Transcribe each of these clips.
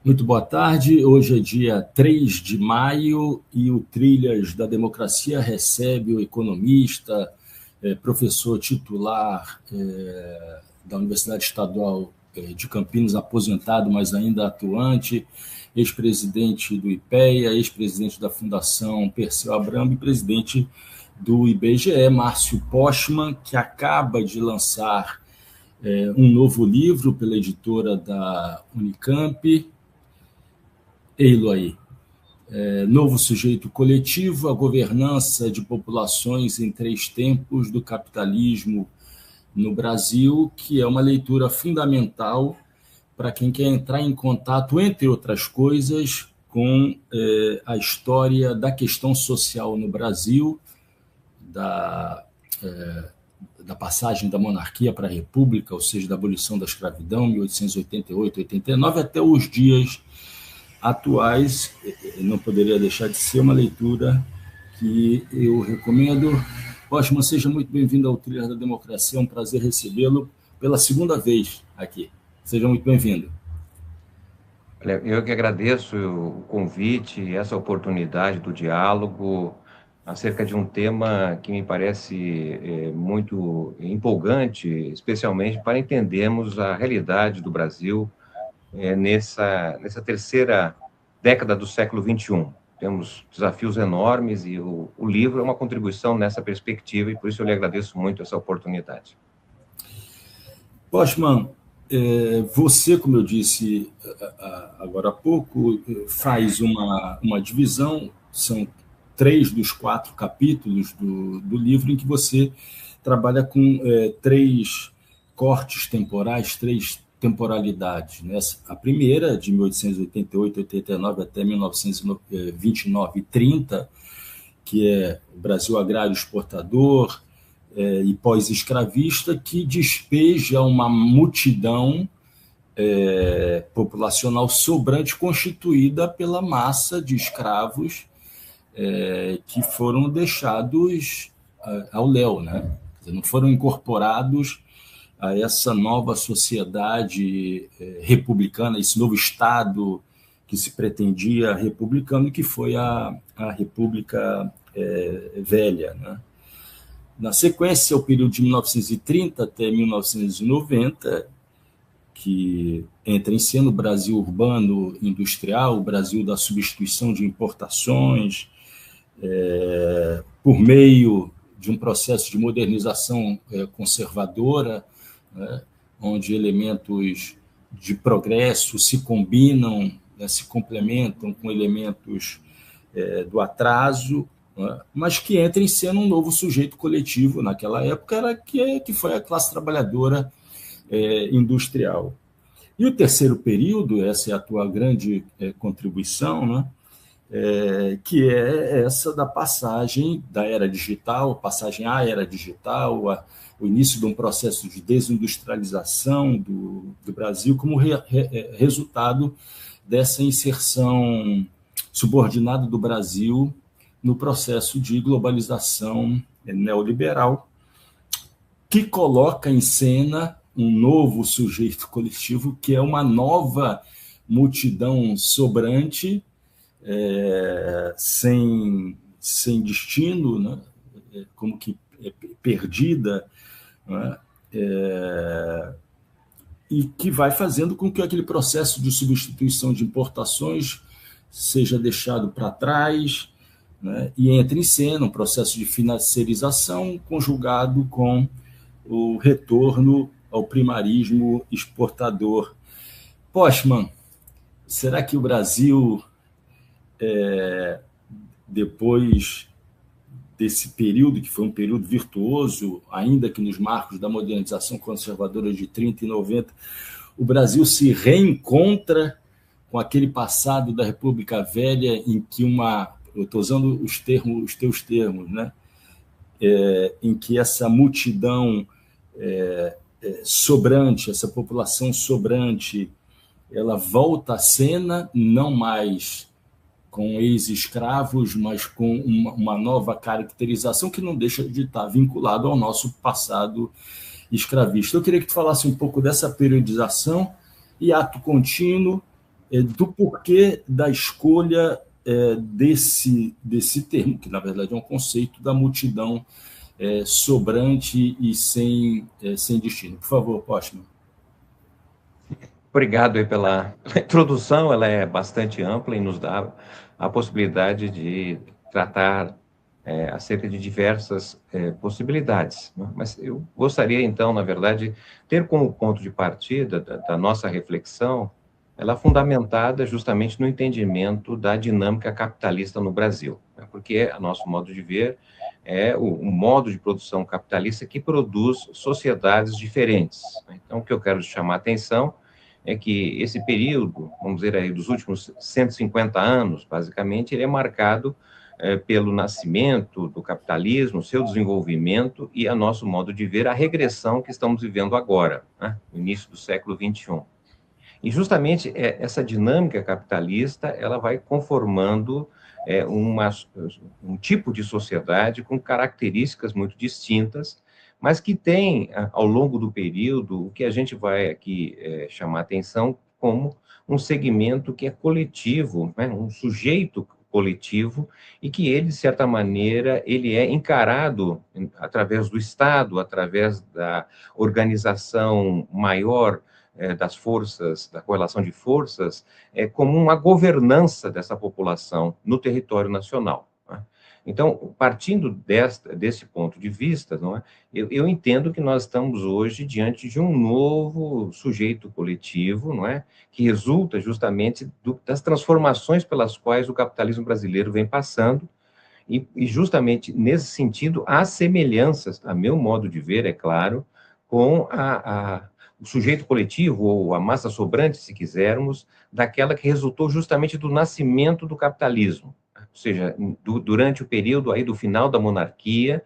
Muito boa tarde. Hoje é dia 3 de maio e o Trilhas da Democracia recebe o economista, professor titular da Universidade Estadual de Campinas, aposentado, mas ainda atuante, ex-presidente do IPEA, ex-presidente da Fundação Perseu Abramo e presidente do IBGE, Márcio Postman, que acaba de lançar um novo livro pela editora da Unicamp. Ei-lo aí. Novo sujeito coletivo, a governança de populações em 3 tempos do capitalismo no Brasil, que é uma leitura fundamental para quem quer entrar em contato, entre outras coisas, com a história da questão social no Brasil, da passagem da monarquia para a república, ou seja, da abolição da escravidão, 1888, 89, até os dias atuais. Não poderia deixar de ser uma leitura que eu recomendo. Postman, seja muito bem-vindo ao Trilhas da Democracia, é um prazer recebê-lo pela segunda vez aqui. Seja muito bem-vindo. Olha, eu que agradeço o convite e essa oportunidade do diálogo acerca de um tema que me parece muito empolgante, especialmente para entendermos a realidade do Brasil nessa terceira década do século XXI. Temos desafios enormes e o livro é uma contribuição nessa perspectiva e por isso eu lhe agradeço muito essa oportunidade. Postman, você, como eu disse agora há pouco, faz uma divisão, são 3 dos 4 capítulos do livro em que você trabalha com 3 cortes temporais, 3 temporalidades. Né? A primeira, de 1888, 89 até 1929 e 30, que é o Brasil agrário exportador e pós-escravista, que despeja uma multidão populacional sobrante constituída pela massa de escravos que foram deixados ao léu, né? Não foram incorporados a essa nova sociedade republicana, esse novo Estado que se pretendia republicano, que foi a República Velha, né? Na sequência, o período de 1930 até 1990, que entra em cena o Brasil urbano industrial, o Brasil da substituição de importações, por meio de um processo de modernização conservadora, né, onde elementos de progresso se combinam, né, se complementam com elementos do atraso, né, mas que entra em cena um novo sujeito coletivo naquela época, que foi a classe trabalhadora industrial. E o terceiro período, essa é a tua grande contribuição, né, que é essa da passagem da era digital, passagem à era digital, o início de um processo de desindustrialização do Brasil como resultado dessa inserção subordinada do Brasil no processo de globalização neoliberal, que coloca em cena um novo sujeito coletivo, que é uma nova multidão sobrante, sem destino, né? Como que perdida, né? E que vai fazendo com que aquele processo de substituição de importações seja deixado para trás, né? E entre em cena um processo de financiarização conjugado com o retorno ao primarismo exportador. Postman, será que o Brasil, depois desse período, que foi um período virtuoso, ainda que nos marcos da modernização conservadora de 30 e 90, o Brasil se reencontra com aquele passado da República Velha em que eu estou usando os teus termos, né? Em que essa multidão sobrante, essa população sobrante, ela volta à cena, não mais com ex-escravos, mas com uma nova caracterização que não deixa de estar vinculado ao nosso passado escravista. Eu queria que tu falasse um pouco dessa periodização e ato contínuo, do porquê da escolha desse termo, que na verdade é um conceito da multidão sobrante e sem destino. Por favor, Postman. Obrigado aí pela introdução, ela é bastante ampla e nos dá a possibilidade de tratar acerca de diversas possibilidades, né? Mas eu gostaria, então, na verdade, ter como ponto de partida da nossa reflexão, ela fundamentada justamente no entendimento da dinâmica capitalista no Brasil, né? Porque, a nosso modo de ver, é o modo de produção capitalista que produz sociedades diferentes, né? Então, o que eu quero chamar a atenção é que esse período, vamos dizer aí, dos últimos 150 anos, basicamente, ele é marcado pelo nascimento do capitalismo, seu desenvolvimento e, a nosso modo de ver, a regressão que estamos vivendo agora, né, no início do século XXI. E justamente essa dinâmica capitalista, ela vai conformando um tipo de sociedade com características muito distintas, mas que tem, ao longo do período, o que a gente vai aqui chamar atenção como um segmento que é coletivo, né, um sujeito coletivo, e que ele, de certa maneira, ele é encarado através do Estado, através da organização maior das forças, da correlação de forças, como uma governança dessa população no território nacional, né? Então, partindo desse ponto de vista, não é, eu entendo que nós estamos hoje diante de um novo sujeito coletivo, não é, que resulta justamente das transformações pelas quais o capitalismo brasileiro vem passando, e justamente nesse sentido, há semelhanças, a meu modo de ver, é claro, com o sujeito coletivo, ou a massa sobrante, se quisermos, daquela que resultou justamente do nascimento do capitalismo. Ou seja, durante o período aí do final da monarquia,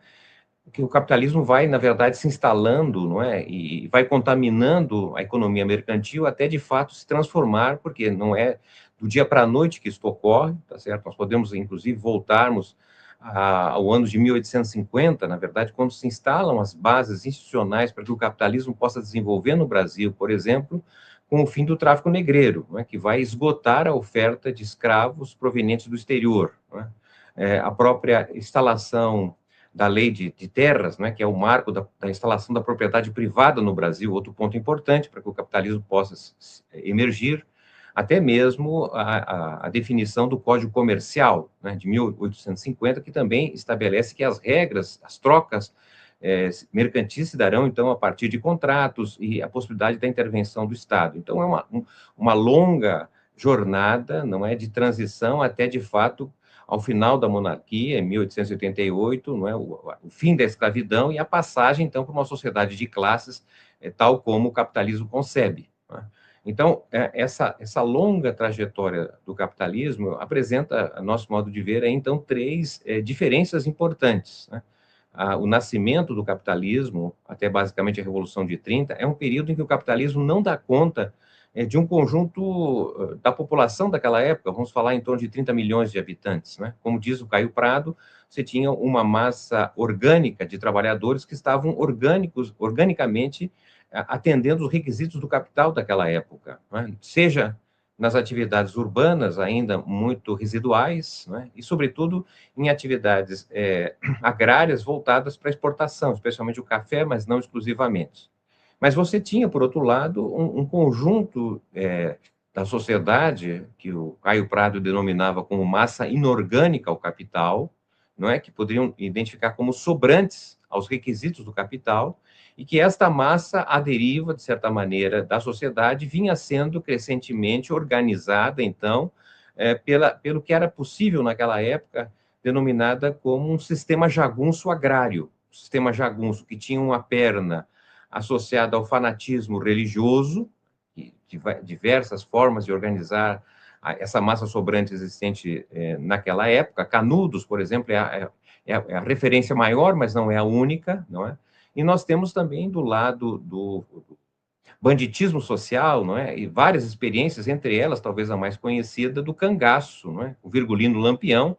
que o capitalismo vai, na verdade, se instalando, não é? E vai contaminando a economia mercantil até, de fato, se transformar, porque não é do dia para a noite que isso ocorre, tá certo? Nós podemos, inclusive, voltarmos ao ano de 1850, na verdade, quando se instalam as bases institucionais para que o capitalismo possa desenvolver no Brasil, por exemplo, com o fim do tráfico negreiro, não é? Que vai esgotar a oferta de escravos provenientes do exterior, não é? A própria instalação da lei de terras, né, que é o marco da instalação da propriedade privada no Brasil, outro ponto importante para que o capitalismo possa emergir, até mesmo a definição do Código Comercial, né, de 1850, que também estabelece que as regras, as trocas mercantis se darão, então, a partir de contratos e a possibilidade da intervenção do Estado. Então, é uma longa jornada, não é, de transição até, de fato, ao final da monarquia, em 1888, não é, o fim da escravidão e a passagem, então, para uma sociedade de classes, tal como o capitalismo concebe, não é? Então, essa longa trajetória do capitalismo apresenta, a nosso modo de ver, então, três diferenças importantes, né? O nascimento do capitalismo, até basicamente a Revolução de 30, é um período em que o capitalismo não dá conta de um conjunto da população daquela época, vamos falar em torno de 30 milhões de habitantes, né? Como diz o Caio Prado, você tinha uma massa orgânica de trabalhadores que estavam organicamente atendendo os requisitos do capital daquela época, né? Seja nas atividades urbanas, ainda muito residuais, né? E, sobretudo, em atividades agrárias voltadas para exportação, especialmente o café, mas não exclusivamente. Mas você tinha, por outro lado, um conjunto da sociedade, que o Caio Prado denominava como massa inorgânica ao capital, não é? Que poderiam identificar como sobrantes aos requisitos do capital, e que esta massa, à deriva, de certa maneira, da sociedade, vinha sendo crescentemente organizada, então, pelo que era possível naquela época, denominada como um sistema jagunço agrário, um sistema jagunço que tinha uma perna associada ao fanatismo religioso, diversas formas de organizar essa massa sobrante existente naquela época. Canudos, por exemplo, é a referência maior, mas não é a única, não é? E nós temos também do lado do banditismo social, não é? E várias experiências, entre elas, talvez a mais conhecida, do cangaço, não é? O Virgulino Lampião,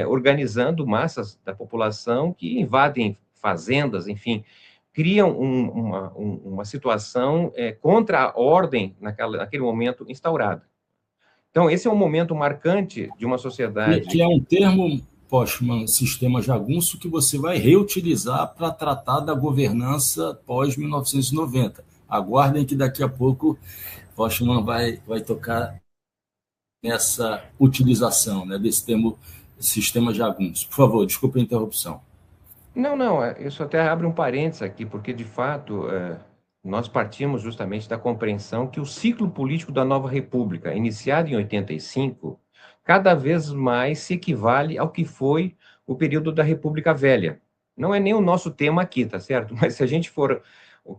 organizando massas da população que invadem fazendas, enfim, criam uma situação contra a ordem naquele momento instaurada. Então, esse é um momento marcante de uma sociedade. Que é um termo, Postman, sistema jagunço, que você vai reutilizar para tratar da governança pós-1990. Aguardem que daqui a pouco Postman vai tocar nessa utilização, né, desse termo sistema jagunço. Por favor, desculpe a interrupção. Não, isso até abre um parênteses aqui, porque, de fato, nós partimos justamente da compreensão que o ciclo político da nova república, iniciado em 85, cada vez mais se equivale ao que foi o período da República Velha. Não é nem o nosso tema aqui, tá certo? Mas se a gente for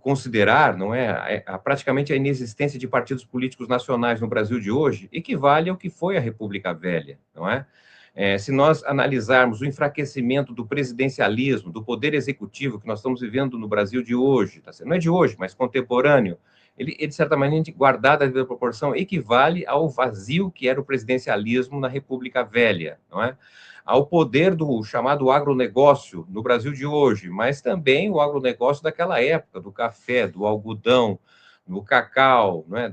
considerar, não é, praticamente a inexistência de partidos políticos nacionais no Brasil de hoje, equivale ao que foi a República Velha, não é? Se nós analisarmos o enfraquecimento do presidencialismo, do poder executivo que nós estamos vivendo no Brasil de hoje, tá certo? Não é de hoje, mas contemporâneo, ele, de certa maneira, guardado a devida proporção, equivale ao vazio que era o presidencialismo na República Velha, não é? Ao poder do chamado agronegócio no Brasil de hoje, mas também o agronegócio daquela época, do café, do algodão, do cacau, não é?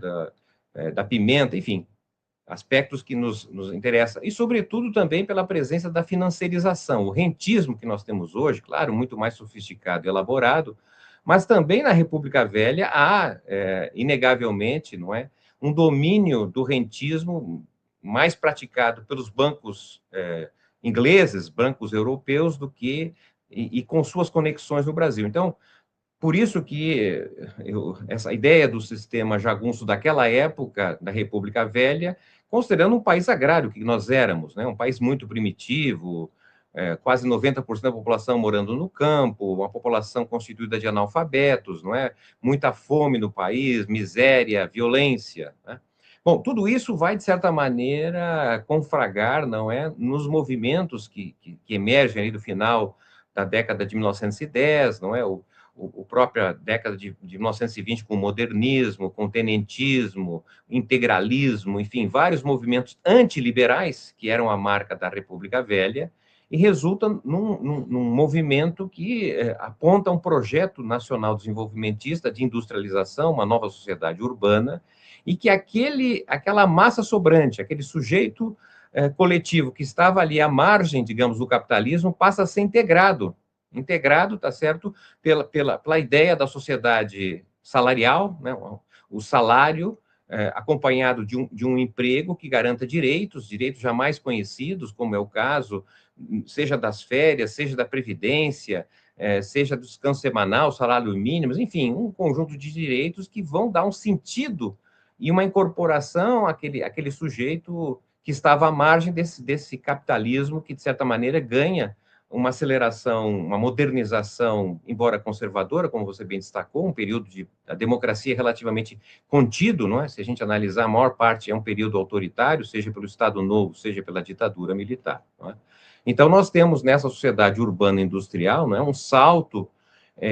Da pimenta, enfim, aspectos que nos interessam, e, sobretudo, também pela presença da financiarização. O rentismo que nós temos hoje, claro, muito mais sofisticado e elaborado, mas também na República Velha há, inegavelmente, não é, um domínio do rentismo mais praticado pelos bancos ingleses, bancos europeus, do que e com suas conexões no Brasil. Então, por isso que essa ideia do sistema jagunço daquela época, da República Velha, considerando um país agrário que nós éramos, né? Um país muito primitivo, quase 90% da população morando no campo, uma população constituída de analfabetos, não é? Muita fome no país, miséria, violência, né? Bom, tudo isso vai, de certa maneira, confragar, não é? Nos movimentos que emergem ali do final da década de 1910, não é? O própria década de 1920, com o modernismo, com o tenentismo, integralismo, enfim, vários movimentos antiliberais, que eram a marca da República Velha, e resulta num movimento que aponta um projeto nacional desenvolvimentista de industrialização, uma nova sociedade urbana, e que aquela massa sobrante, aquele sujeito coletivo que estava ali à margem, digamos, do capitalismo, passa a ser integrado, tá certo, pela ideia da sociedade salarial, né, o salário acompanhado de um emprego que garanta direitos jamais conhecidos, como é o caso, seja das férias, seja da previdência, seja do descanso semanal, salário mínimo, enfim, um conjunto de direitos que vão dar um sentido e uma incorporação àquele sujeito que estava à margem desse capitalismo que, de certa maneira, ganha uma aceleração, uma modernização, embora conservadora, como você bem destacou, um período da democracia relativamente contido, não é? Se a gente analisar, a maior parte é um período autoritário, seja pelo Estado Novo, seja pela ditadura militar, não é? Então, nós temos nessa sociedade urbana industrial, não é, um salto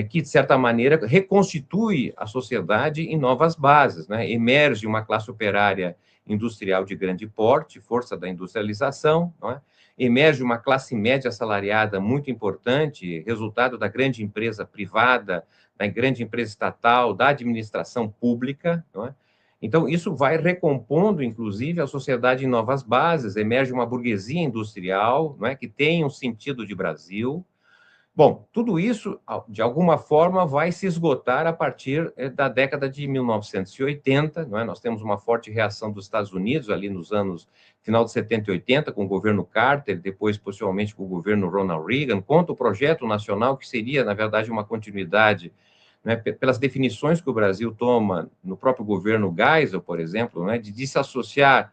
que, de certa maneira, reconstitui a sociedade em novas bases, né? Emerge uma classe operária industrial de grande porte, força da industrialização, não é? Emerge uma classe média assalariada muito importante, resultado da grande empresa privada, da grande empresa estatal, da administração pública, não é? Então, isso vai recompondo, inclusive, a sociedade em novas bases, emerge uma burguesia industrial, não é, que tem um sentido de Brasil. Bom, tudo isso, de alguma forma, vai se esgotar a partir da década de 1980, não é? Nós temos uma forte reação dos Estados Unidos, ali nos anos, final de 70 e 80, com o governo Carter, depois, possivelmente, com o governo Ronald Reagan, contra o projeto nacional, que seria, na verdade, uma continuidade, né, pelas definições que o Brasil toma no próprio governo Geisel, por exemplo, né, de desassociar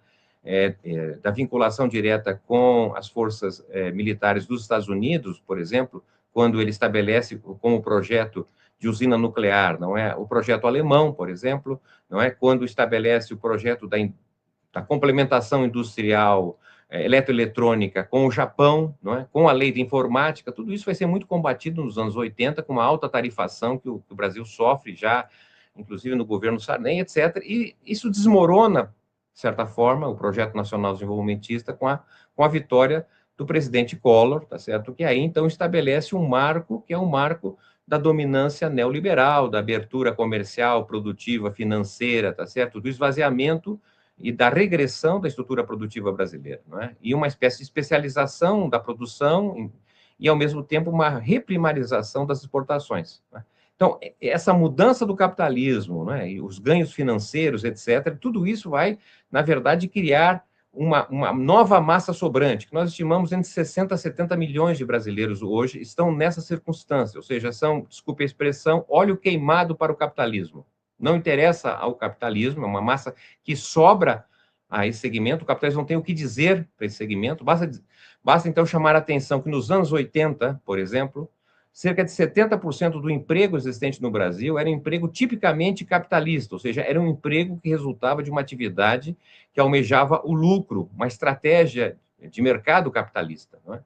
da vinculação direta com as forças militares dos Estados Unidos, por exemplo, quando ele estabelece como projeto de usina nuclear, não é? O projeto alemão, por exemplo, não é? Quando estabelece o projeto da complementação industrial eletroeletrônica com o Japão, não é? Com a lei de informática, tudo isso vai ser muito combatido nos anos 80, com uma alta tarifação que o Brasil sofre já, inclusive no governo Sarney, etc. E isso desmorona, de certa forma, o projeto nacional desenvolvimentista com a vitória do presidente Collor, tá certo? Que aí, então, estabelece um marco, que é um marco da dominância neoliberal, da abertura comercial, produtiva, financeira, tá certo? Do esvaziamento e da regressão da estrutura produtiva brasileira, não é? E uma espécie de especialização da produção e, ao mesmo tempo, uma reprimarização das exportações, não é? Então, essa mudança do capitalismo, né, e os ganhos financeiros, etc., tudo isso vai, na verdade, criar uma nova massa sobrante, que nós estimamos entre 60 a 70 milhões de brasileiros hoje estão nessa circunstância, ou seja, são, desculpe a expressão, óleo queimado para o capitalismo. Não interessa ao capitalismo, é uma massa que sobra a esse segmento, o capitalismo não tem o que dizer para esse segmento, basta então chamar a atenção que nos anos 80, por exemplo, cerca de 70% do emprego existente no Brasil era um emprego tipicamente capitalista, ou seja, era um emprego que resultava de uma atividade que almejava o lucro, uma estratégia de mercado capitalista, não é?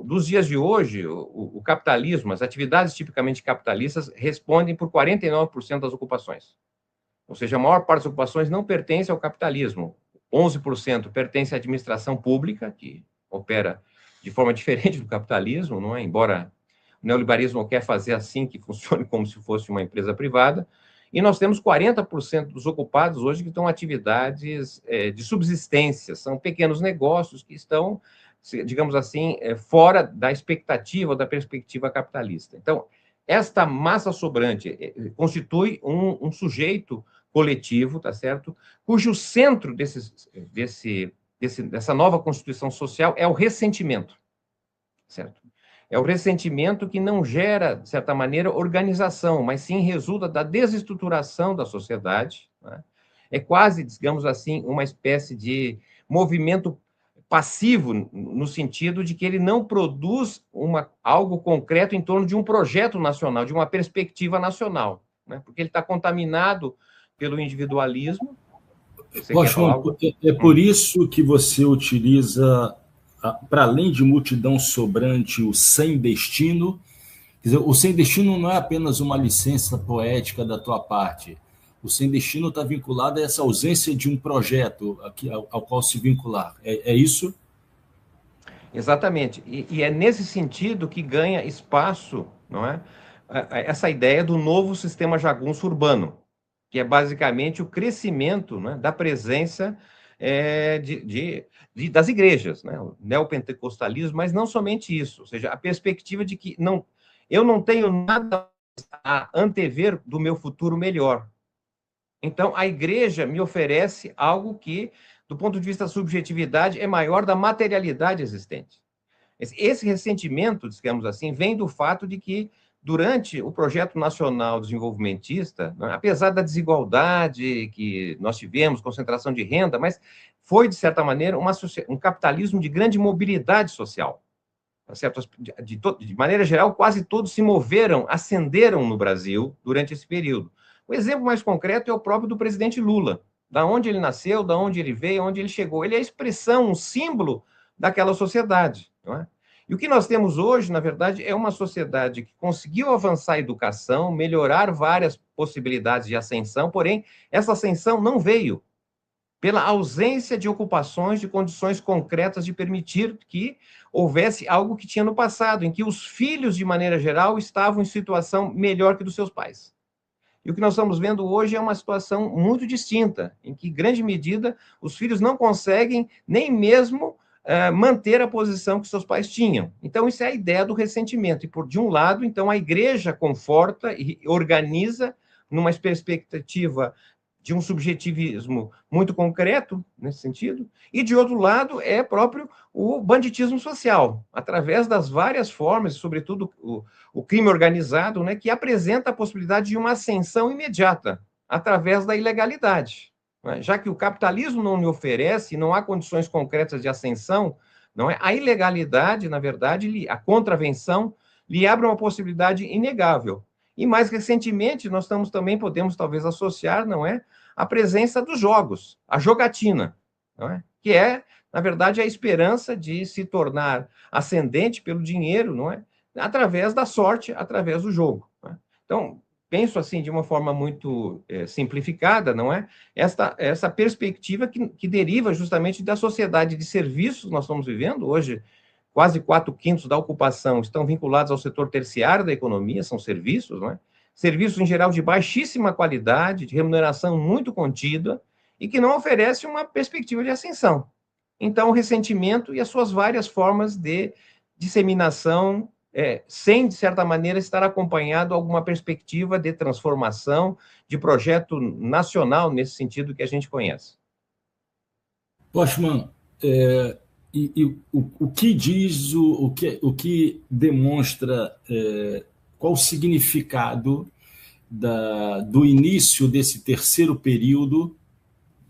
Dos dias de hoje, o capitalismo, as atividades tipicamente capitalistas respondem por 49% das ocupações. Ou seja, a maior parte das ocupações não pertence ao capitalismo. 11% pertence à administração pública, que opera de forma diferente do capitalismo, não é? Embora o neoliberalismo quer fazer assim, que funcione como se fosse uma empresa privada, e nós temos 40% dos ocupados hoje que estão atividades de subsistência, são pequenos negócios que estão, digamos assim, fora da expectativa, da perspectiva capitalista. Então, esta massa sobrante constitui um sujeito coletivo, tá certo? Cujo centro dessa nova constituição social é o ressentimento, certo? É o ressentimento que não gera, de certa maneira, organização, mas sim resulta da desestruturação da sociedade, né? É quase, digamos assim, uma espécie de movimento passivo, no sentido de que ele não produz algo concreto em torno de um projeto nacional, de uma perspectiva nacional, né? Porque ele está contaminado pelo individualismo. João, é por isso que você utiliza, para além de multidão sobrante, o sem destino. Quer dizer, o sem destino não é apenas uma licença poética da tua parte. O sem destino está vinculado a essa ausência de um projeto ao qual se vincular. É isso? Exatamente. E é nesse sentido que ganha espaço, não é? Essa ideia do novo sistema jagunço urbano, que é basicamente o crescimento, né, da presença das igrejas, né, o neopentecostalismo, mas não somente isso, ou seja, a perspectiva de que eu não tenho nada a antever do meu futuro melhor. Então, a igreja me oferece algo que, do ponto de vista da subjetividade, é maior da materialidade existente. Esse ressentimento, digamos assim, vem do fato de que, durante o projeto nacional desenvolvimentista, né, apesar da desigualdade que nós tivemos, concentração de renda, mas foi, de certa maneira, um capitalismo de grande mobilidade social. Tá certo? De maneira geral, quase todos se moveram, ascenderam no Brasil durante esse período. O exemplo mais concreto é o próprio do presidente Lula. Da onde ele nasceu, da onde ele veio, onde ele chegou. Ele é a expressão, um símbolo daquela sociedade, não é? E o que nós temos hoje, na verdade, é uma sociedade que conseguiu avançar a educação, melhorar várias possibilidades de ascensão, porém, essa ascensão não veio pela ausência de ocupações, de condições concretas de permitir que houvesse algo que tinha no passado, em que os filhos, de maneira geral, estavam em situação melhor que dos seus pais. E o que nós estamos vendo hoje é uma situação muito distinta, em que, em grande medida, os filhos não conseguem nem mesmo manter a posição que seus pais tinham. Então, isso é a ideia do ressentimento. E, de um lado, então, a igreja conforta e organiza numa perspectiva de um subjetivismo muito concreto, nesse sentido, e, de outro lado, é próprio o banditismo social, através das várias formas, sobretudo o crime organizado, né, que apresenta a possibilidade de uma ascensão imediata, através da ilegalidade. Né? Já que o capitalismo não lhe oferece, não há condições concretas de ascensão, não é? A ilegalidade, na verdade, a contravenção, lhe abre uma possibilidade inegável. E mais recentemente, nós podemos talvez associar, não é, a presença dos jogos, a jogatina, não é? Que é, na verdade, a esperança de se tornar ascendente pelo dinheiro, não é? Através da sorte, através do jogo. Não é? Então, penso assim, de uma forma muito simplificada, não é? Essa perspectiva que deriva justamente da sociedade de serviços que nós estamos vivendo hoje. Quase 4/5 da ocupação estão vinculados ao setor terciário da economia, são serviços, não é? Serviços, em geral, de baixíssima qualidade, de remuneração muito contida, e que não oferece uma perspectiva de ascensão. Então, o ressentimento e as suas várias formas de disseminação, sem, de certa maneira, estar acompanhado de alguma perspectiva de transformação, de projeto nacional, nesse sentido que a gente conhece. Postman, o que diz, o que demonstra qual o significado do início desse terceiro período,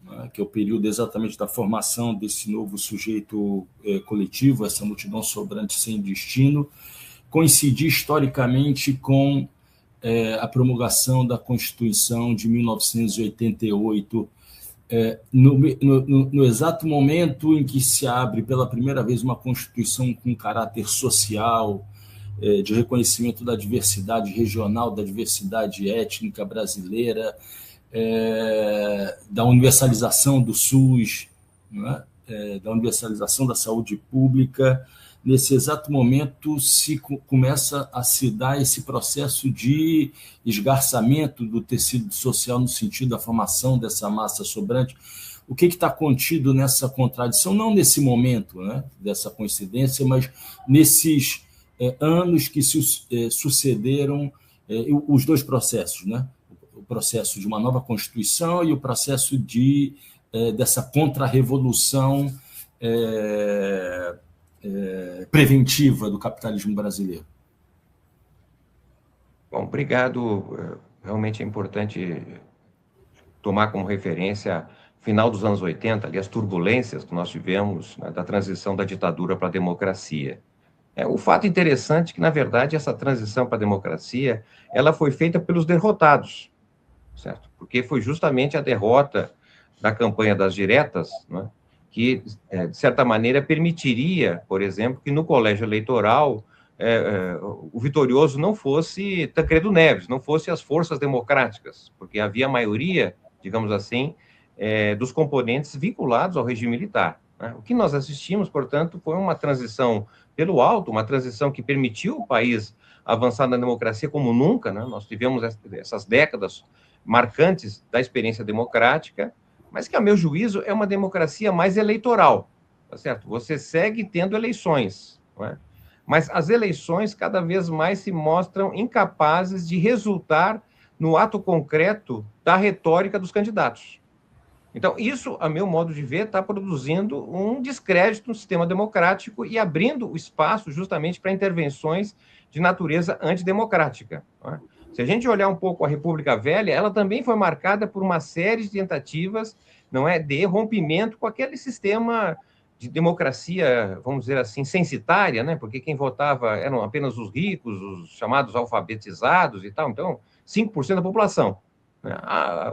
né, que é o período exatamente da formação desse novo sujeito coletivo, essa multidão sobrante sem destino, coincidir historicamente com a promulgação da Constituição de 1988, no exato momento em que se abre pela primeira vez uma Constituição com caráter social, de reconhecimento da diversidade regional, da diversidade étnica brasileira, da universalização do SUS, né? Da universalização da saúde pública. Nesse exato momento começa a se dar esse processo de esgarçamento do tecido social no sentido da formação dessa massa sobrante. O que está contido nessa contradição, não nesse momento, né, dessa coincidência, mas nesses anos que se sucederam os dois processos, né? O processo de uma nova Constituição e o processo dessa contra-revolução preventiva do capitalismo brasileiro. Bom, obrigado. Realmente é importante tomar como referência final dos anos 80, ali, as turbulências que nós tivemos, né, da transição da ditadura para a democracia. O fato interessante é que, na verdade, essa transição para a democracia, ela foi feita pelos derrotados, certo? Porque foi justamente a derrota da campanha das diretas, né, que, de certa maneira, permitiria, por exemplo, que no colégio eleitoral o vitorioso não fosse Tancredo Neves, não fosse as forças democráticas, porque havia a maioria, digamos assim, dos componentes vinculados ao regime militar, né? O que nós assistimos, portanto, foi uma transição pelo alto, uma transição que permitiu o país avançar na democracia como nunca, né? Nós tivemos essas décadas marcantes da experiência democrática, mas que, a meu juízo, é uma democracia mais eleitoral, tá certo? Você segue tendo eleições, não é? Mas as eleições cada vez mais se mostram incapazes de resultar no ato concreto da retórica dos candidatos. Então, isso, a meu modo de ver, está produzindo um descrédito no sistema democrático e abrindo o espaço justamente para intervenções de natureza antidemocrática, não é? Se a gente olhar um pouco a República Velha, ela também foi marcada por uma série de tentativas, não é, de rompimento com aquele sistema de democracia, vamos dizer assim, censitária, né? Porque quem votava eram apenas os ricos, os chamados alfabetizados e tal, então 5% da população.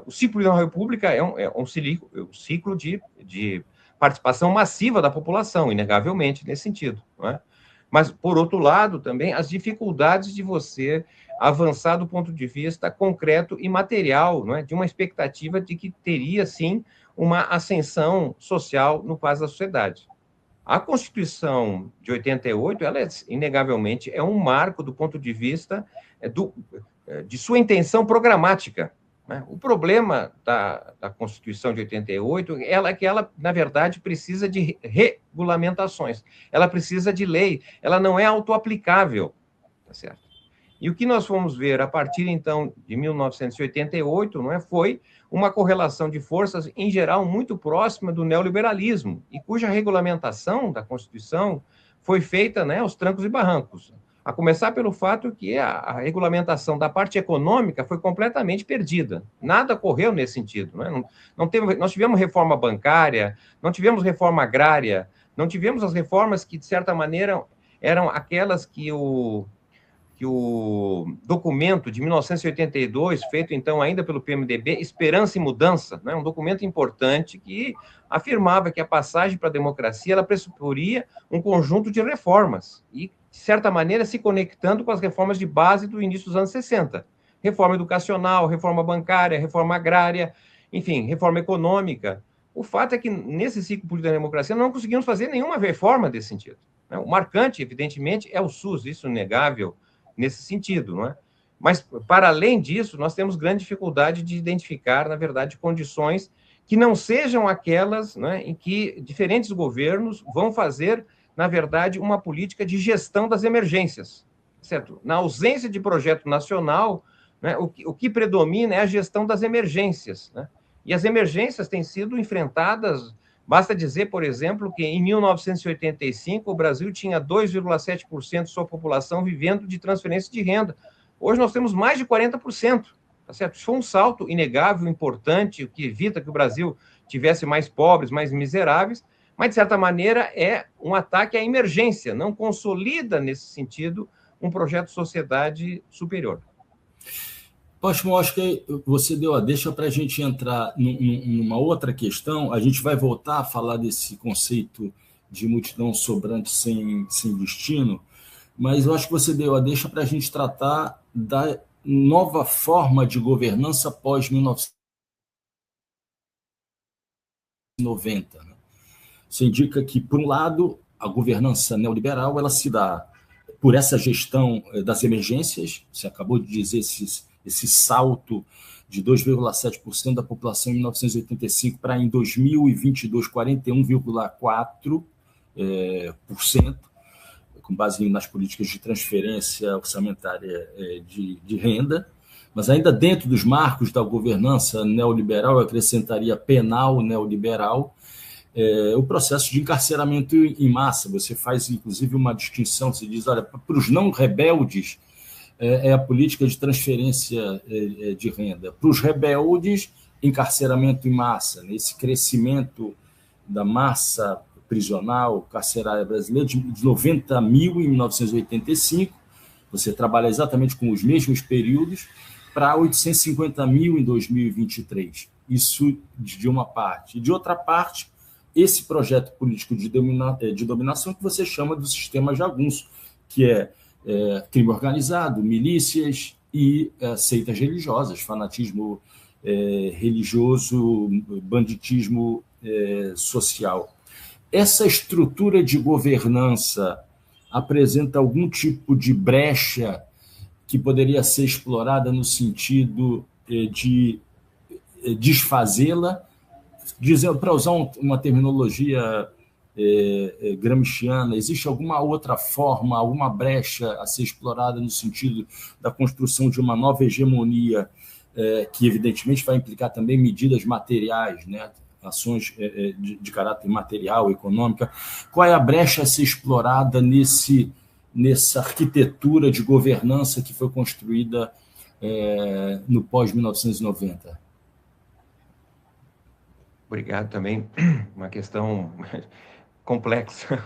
O ciclo da República é um ciclo de participação massiva da população, inegavelmente, nesse sentido, não é? Mas, por outro lado, também as dificuldades de você avançar do ponto de vista concreto e material, não é? De uma expectativa de que teria, sim, uma ascensão social no quadro da sociedade. A Constituição de 88, ela inegavelmente é um marco do ponto de vista de sua intenção programática, né? O problema da Constituição de 88 é que ela, na verdade, precisa de regulamentações, ela precisa de lei, ela não é autoaplicável, tá certo? E o que nós fomos ver a partir, então, de 1988, não é, foi uma correlação de forças, em geral, muito próxima do neoliberalismo, e cuja regulamentação da Constituição foi feita, né, aos trancos e barrancos. A começar pelo fato que a regulamentação da parte econômica foi completamente perdida. Nada ocorreu nesse sentido, né? Nós tivemos reforma bancária, não tivemos reforma agrária, não tivemos as reformas que, de certa maneira, eram aquelas que o documento de 1982, feito, então, ainda pelo PMDB, Esperança e Mudança, né? Um documento importante que afirmava que a passagem para a democracia ela pressuporia um conjunto de reformas e, de certa maneira, se conectando com as reformas de base do início dos anos 60. Reforma educacional, reforma bancária, reforma agrária, enfim, reforma econômica. O fato é que, nesse ciclo político da democracia, não conseguimos fazer nenhuma reforma desse sentido, né? O marcante, evidentemente, é o SUS, isso é inegável nesse sentido, não é? Mas, para além disso, nós temos grande dificuldade de identificar, na verdade, condições que não sejam aquelas, né, em que diferentes governos vão fazer, na verdade, uma política de gestão das emergências, certo? Na ausência de projeto nacional, né, o que predomina é a gestão das emergências, né? E as emergências têm sido enfrentadas. Basta dizer, por exemplo, que em 1985 o Brasil tinha 2,7% de sua população vivendo de transferência de renda. Hoje nós temos mais de 40%. Tá certo? Isso foi um salto inegável, importante, que evita que o Brasil tivesse mais pobres, mais miseráveis, mas, de certa maneira, é um ataque à emergência, não consolida, nesse sentido, um projeto de sociedade superior. Póstumo, acho que você deu a deixa para a gente entrar numa outra questão. A gente vai voltar a falar desse conceito de multidão sobrante sem destino, mas eu acho que você deu a deixa para a gente tratar da nova forma de governança pós-1990. Isso indica que, por um lado, a governança neoliberal ela se dá por essa gestão das emergências. Você acabou de dizer esse salto de 2,7% da população em 1985 para, em 2022, 41,4%, com base nas políticas de transferência orçamentária de renda, mas ainda dentro dos marcos da governança neoliberal, eu acrescentaria penal neoliberal, o processo de encarceramento em massa. Você faz, inclusive, uma distinção, você diz, olha, para os não rebeldes, é a política de transferência de renda. Para os rebeldes, encarceramento em massa, esse crescimento da massa prisional carcerária brasileira de 90 mil em 1985, você trabalha exatamente com os mesmos períodos, para 850 mil em 2023. Isso de uma parte. E de outra parte, esse projeto político de dominação que você chama do sistema jagunço, que é crime organizado, milícias e seitas religiosas, fanatismo religioso, banditismo social. Essa estrutura de governança apresenta algum tipo de brecha que poderia ser explorada no sentido de desfazê-la, para usar uma terminologia gramsciana, existe alguma outra forma, alguma brecha a ser explorada no sentido da construção de uma nova hegemonia que, evidentemente, vai implicar também medidas materiais, né? Ações de caráter material, econômica. Qual é a brecha a ser explorada nessa arquitetura de governança que foi construída no pós-1990? Obrigado também. Uma questão complexa.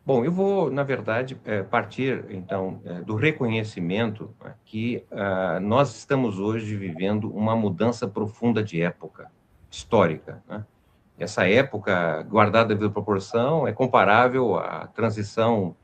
Bom, eu vou, na verdade, partir, então, do reconhecimento que nós estamos hoje vivendo uma mudança profunda de época histórica, né? Essa época, guardada a devida proporção, é comparável à transição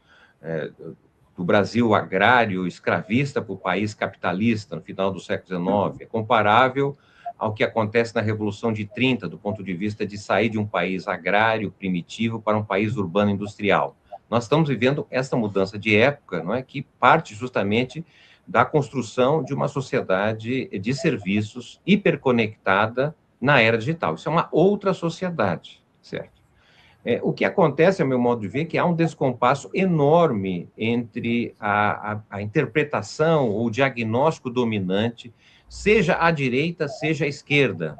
do Brasil agrário escravista para o país capitalista no final do século XIX, é comparável ao que acontece na Revolução de 30, do ponto de vista de sair de um país agrário primitivo para um país urbano industrial. Nós estamos vivendo essa mudança de época, não é, que parte justamente da construção de uma sociedade de serviços hiperconectada na era digital. Isso é uma outra sociedade, certo? O que acontece, a meu modo de ver, é que há um descompasso enorme entre a interpretação ou o diagnóstico dominante, seja à direita, seja à esquerda,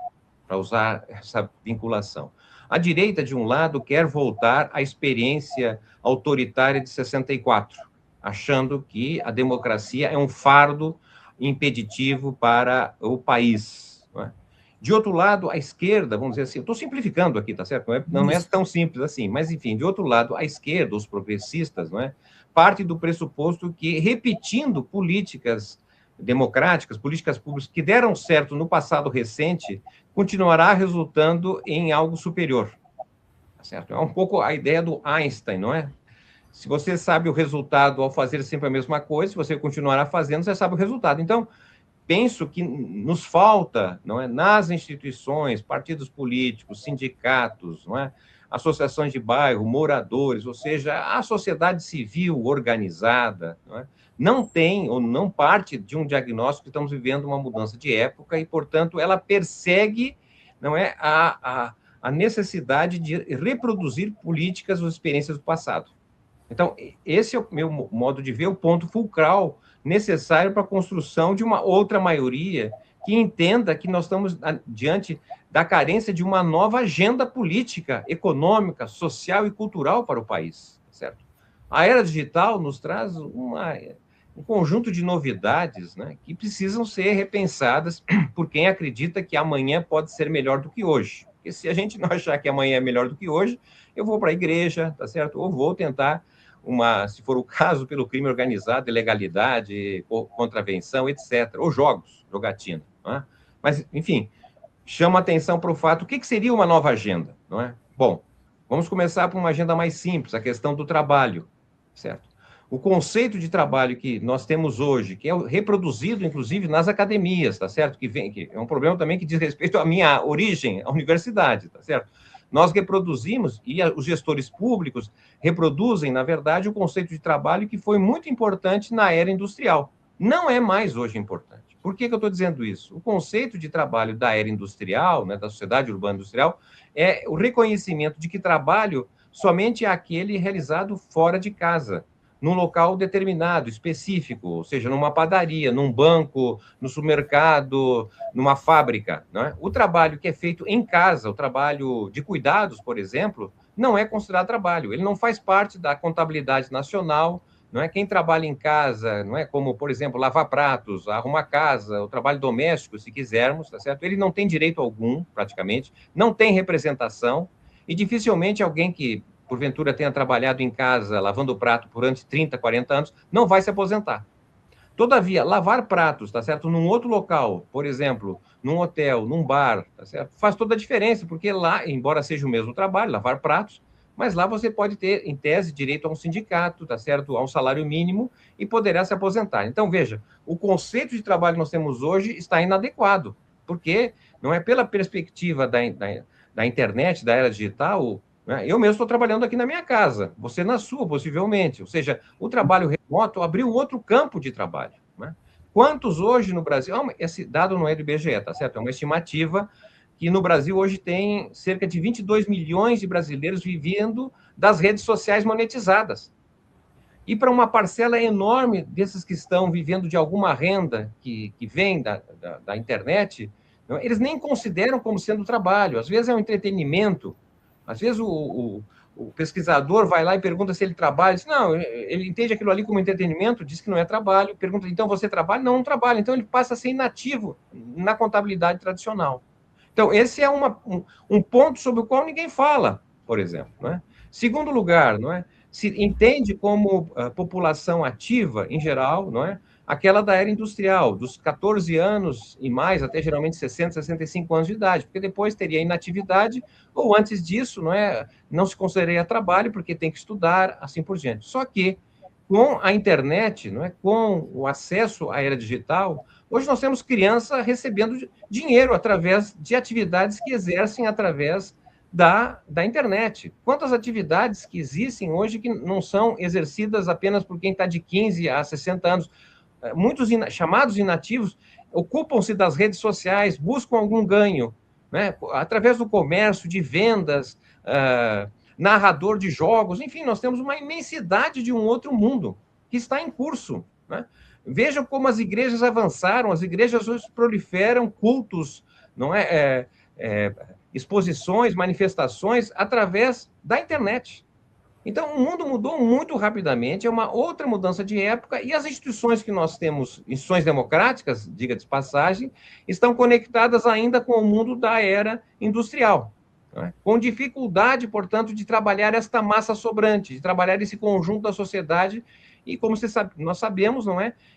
para usar essa vinculação. A direita, de um lado, quer voltar à experiência autoritária de 64, achando que a democracia é um fardo impeditivo para o país, não é? De outro lado, a esquerda, vamos dizer assim, eu estou simplificando aqui, tá certo? Não é tão simples assim, mas, enfim, de outro lado, a esquerda, os progressistas, não é? Parte do pressuposto que, repetindo políticas democráticas, políticas públicas que deram certo no passado recente, continuará resultando em algo superior, tá certo? É um pouco a ideia do Einstein, não é? Se você sabe o resultado ao fazer sempre a mesma coisa, se você continuará fazendo, você sabe o resultado. Então, penso que nos falta, não é, nas instituições, partidos políticos, sindicatos, não é, associações de bairro, moradores, ou seja, a sociedade civil organizada, não tem ou não parte de um diagnóstico que estamos vivendo uma mudança de época e, portanto, ela persegue, não é, a necessidade de reproduzir políticas ou experiências do passado. Então, esse é o meu modo de ver, o ponto fulcral necessário para a construção de uma outra maioria que entenda que nós estamos diante da carência de uma nova agenda política, econômica, social e cultural para o país, certo? A era digital nos traz um conjunto de novidades, né, que precisam ser repensadas por quem acredita que amanhã pode ser melhor do que hoje. Porque se a gente não achar que amanhã é melhor do que hoje, eu vou para a igreja, tá certo? Ou vou tentar se for o caso, pelo crime organizado, ilegalidade, contravenção, etc. Ou jogos, jogatina. Não é? Mas, enfim, chama atenção para o fato, o que seria uma nova agenda? Não é? Bom, vamos começar por uma agenda mais simples, a questão do trabalho, certo? O conceito de trabalho que nós temos hoje, que é reproduzido, inclusive, nas academias, tá certo? Que é um problema também que diz respeito à minha origem, à universidade, tá certo? Nós reproduzimos, e os gestores públicos reproduzem, na verdade, o conceito de trabalho que foi muito importante na era industrial. Não é mais hoje importante. Por que eu estou dizendo isso? O conceito de trabalho da era industrial, né, da sociedade urbana industrial, é o reconhecimento de que trabalho somente é aquele realizado fora de casa, num local determinado, específico, ou seja, numa padaria, num banco, no supermercado, numa fábrica. Não é? O trabalho que é feito em casa, o trabalho de cuidados, por exemplo, não é considerado trabalho. Ele não faz parte da contabilidade nacional. Não é? Quem trabalha em casa, não é, como, por exemplo, lavar pratos, arrumar casa, o trabalho doméstico, se quisermos, tá certo? Ele não tem direito algum, praticamente, não tem representação, e dificilmente alguém que porventura tenha trabalhado em casa, lavando o prato durante 30, 40 anos, não vai se aposentar. Todavia, lavar pratos, tá certo? Num outro local, por exemplo, num hotel, num bar, tá certo? Faz toda a diferença, porque lá, embora seja o mesmo trabalho, lavar pratos, mas lá você pode ter, em tese, direito a um sindicato, tá certo? A um salário mínimo e poderá se aposentar. Então, veja, o conceito de trabalho que nós temos hoje está inadequado, porque não é pela perspectiva da internet, da era digital. Eu mesmo estou trabalhando aqui na minha casa, você na sua, possivelmente. Ou seja, o trabalho remoto abriu outro campo de trabalho. Né? Quantos hoje no Brasil... Esse dado não é do IBGE, tá certo? É uma estimativa que no Brasil hoje tem cerca de 22 milhões de brasileiros vivendo das redes sociais monetizadas. E para uma parcela enorme desses que estão vivendo de alguma renda que vem da internet, eles nem consideram como sendo trabalho. Às vezes é um entretenimento. Às vezes o pesquisador vai lá e pergunta se ele trabalha. Diz, não, ele entende aquilo ali como entretenimento, diz que não é trabalho. Pergunta, então você trabalha? Não, não trabalha. Então ele passa a ser inativo na contabilidade tradicional. Então esse é um ponto sobre o qual ninguém fala, por exemplo. Não é? Segundo lugar, não é? Se entende como população ativa, em geral, não é? Aquela da era industrial, dos 14 anos e mais, até geralmente 60, 65 anos de idade, porque depois teria inatividade, ou antes disso, não se consideraria trabalho, porque tem que estudar, assim por diante. Só que, com a internet, com o acesso à era digital, hoje nós temos crianças recebendo dinheiro através de atividades que exercem através da internet. Quantas atividades que existem hoje que não são exercidas apenas por quem está de 15 a 60 anos? Muitos chamados inativos ocupam-se das redes sociais, buscam algum ganho, né? Através do comércio, de vendas, narrador de jogos, enfim, nós temos uma imensidade de um outro mundo que está em curso. Né? Vejam como as igrejas avançaram, as igrejas hoje proliferam cultos, exposições, manifestações através da internet. Então, o mundo mudou muito rapidamente, é uma outra mudança de época, e as instituições que nós temos, instituições democráticas, diga de passagem, estão conectadas ainda com o mundo da era industrial, com dificuldade, portanto, de trabalhar esta massa sobrante, de trabalhar esse conjunto da sociedade, e como nós sabemos,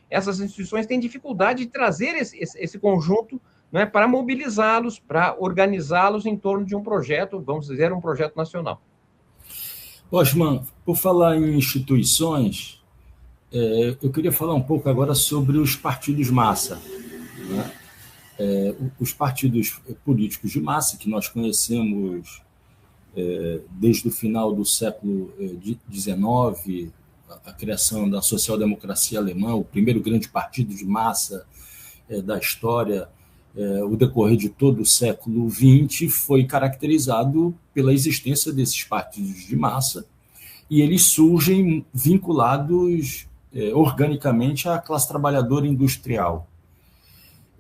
essas instituições têm dificuldade de trazer esse conjunto para mobilizá-los, para organizá-los em torno de um projeto, vamos dizer, um projeto nacional. Osman, por falar em instituições, eu queria falar um pouco agora sobre os partidos massa. né? Os partidos políticos de massa, que nós conhecemos desde o final do século XIX, a criação da social-democracia alemã, o primeiro grande partido de massa da história, o decorrer de todo o século XX, foi caracterizado pela existência desses partidos de massa, e eles surgem vinculados organicamente à classe trabalhadora industrial.